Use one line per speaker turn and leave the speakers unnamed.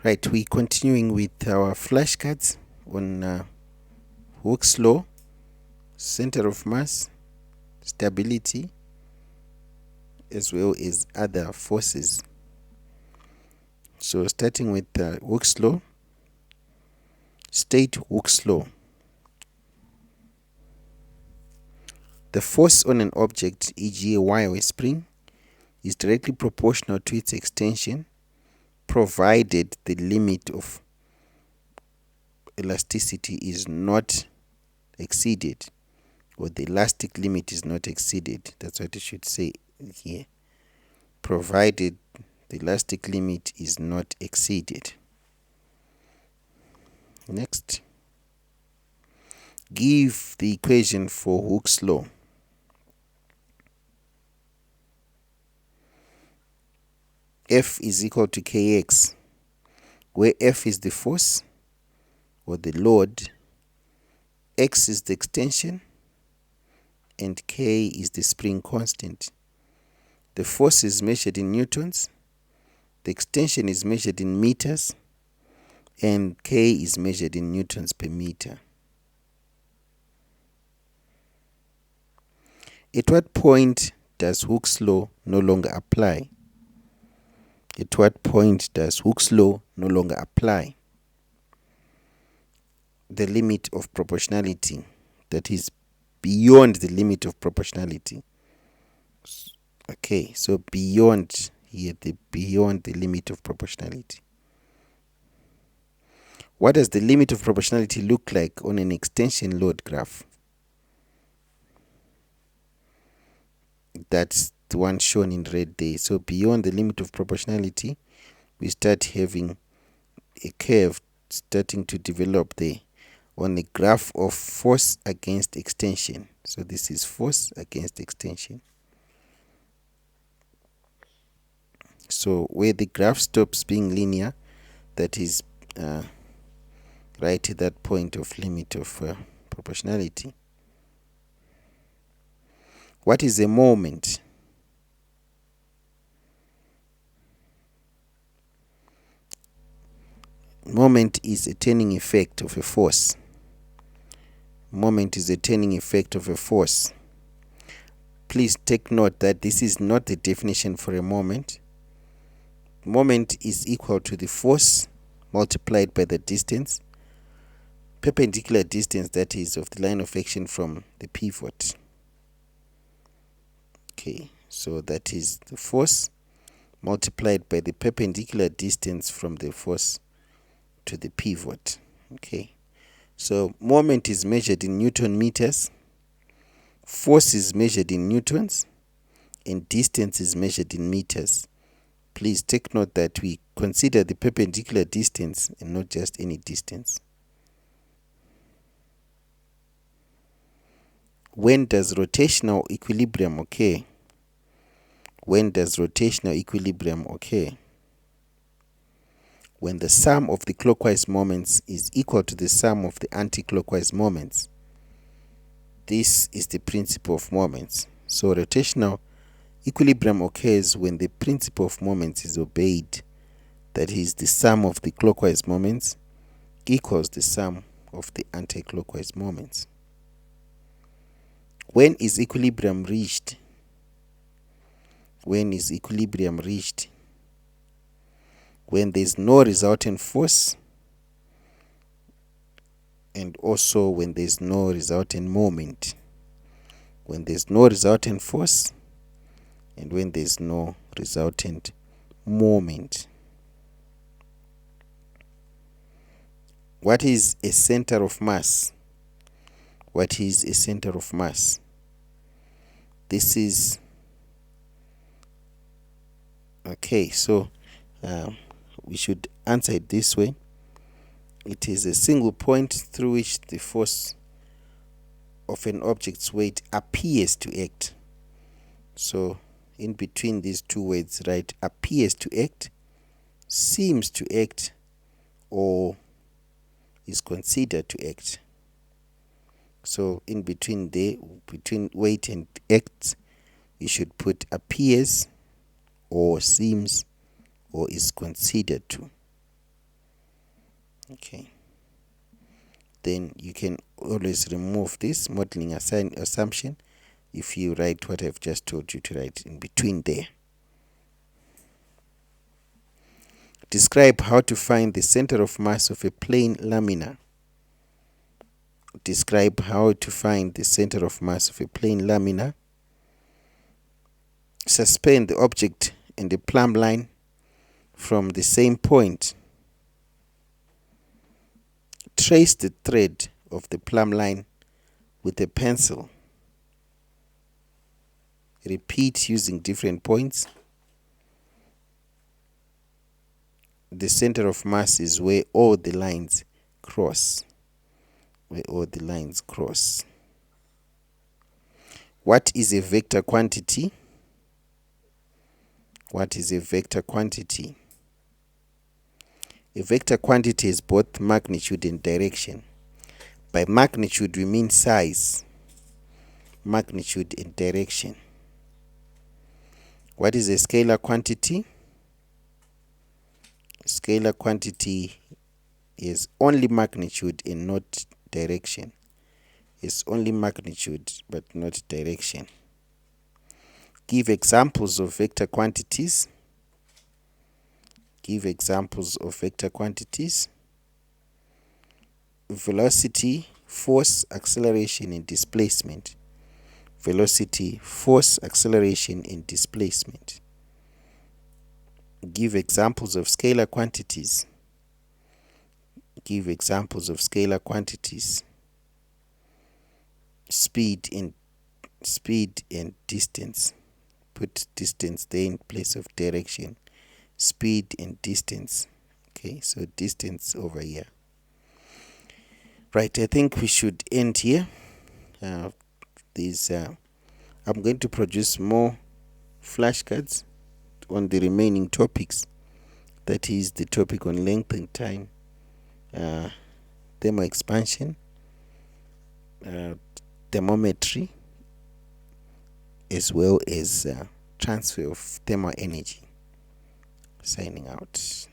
Right, we're continuing with our flashcards on Hooke's law, center of mass, stability, as well as other forces. So starting with Hooke's law, state Hooke's law. The force on an object, e.g. a wire or a spring, is directly proportional to its extension, provided the limit of elasticity is not exceeded, or the elastic limit is not exceeded. That's what it should say here. Provided the elastic limit is not exceeded. Next, give the equation for Hooke's law. F is equal to kx, where F is the force or the load, x is the extension, and k is the spring constant. The force is measured in newtons, the extension is measured in meters, and k is measured in newtons per meter. At what point does Hooke's law no longer apply? At what point does Hooke's law no longer apply? The limit of proportionality, that is beyond the limit of proportionality. Okay, so beyond here, beyond the limit of proportionality. What does the limit of proportionality look like on an extension load graph? That's the one shown in red there. So beyond the limit of proportionality, we start having a curve starting to develop there on the graph of force against extension. So this is force against extension. So where the graph stops being linear, that is right at that point of limit of proportionality. What is a moment? Moment is a turning effect of a force. Moment is a turning effect of a force. Please take note that this is not the definition for a moment. Moment is equal to the force multiplied by the distance, perpendicular distance, that is, of the line of action from the pivot. Okay, so that is the force multiplied by the perpendicular distance from the force to the pivot. Okay, so moment is measured in Newton meters, force is measured in newtons, and distance is measured in meters. Please take note that we consider the perpendicular distance and not just any distance. When does rotational equilibrium occur? When does rotational equilibrium occur? When the sum of the clockwise moments is equal to the sum of the anti-clockwise moments. This is the principle of moments. So rotational equilibrium occurs when the principle of moments is obeyed. That is, the sum of the clockwise moments equals the sum of the anti-clockwise moments. When is equilibrium reached? When is equilibrium reached? When there is no resultant force, and also when there is no resultant moment. When there is no resultant force, and when there is no resultant moment. What is a center of mass? What is a center of mass? This is okay, so we should answer it this way. It is a single point through which the force of an object's weight appears to act. So in between these two words, right, appears to act, seems to act, or is considered to act. So in between between weight and acts, you should put appears, or seems, or is considered to. Okay. Then you can always remove this modeling assumption if you write what I've just told you to write in between there. Describe how to find the center of mass of a plane lamina. Describe how to find the center of mass of a plane lamina. Suspend the object and the plumb line from the same point. Trace the thread of the plumb line with a pencil. Repeat using different points. The center of mass is where all the lines cross. Where all the lines cross. What is a vector quantity? What is a vector quantity? A vector quantity is both magnitude and direction. By magnitude we mean size, magnitude and direction. What is a scalar quantity? Scalar quantity is only magnitude and not direction. It's only magnitude but not direction. Give examples of vector quantities. Give examples of vector quantities. Velocity, force, acceleration, and displacement. Velocity, force, acceleration, and displacement. Give examples of scalar quantities. Give examples of scalar quantities. Speed and distance. Put distance there in place of direction. Speed and distance. Okay, so distance over here. Right, I think we should end here. I'm going to produce more flashcards on the remaining topics. That is the topic on length and time, thermal expansion, thermometry, as well as transfer of thermal energy. Signing out.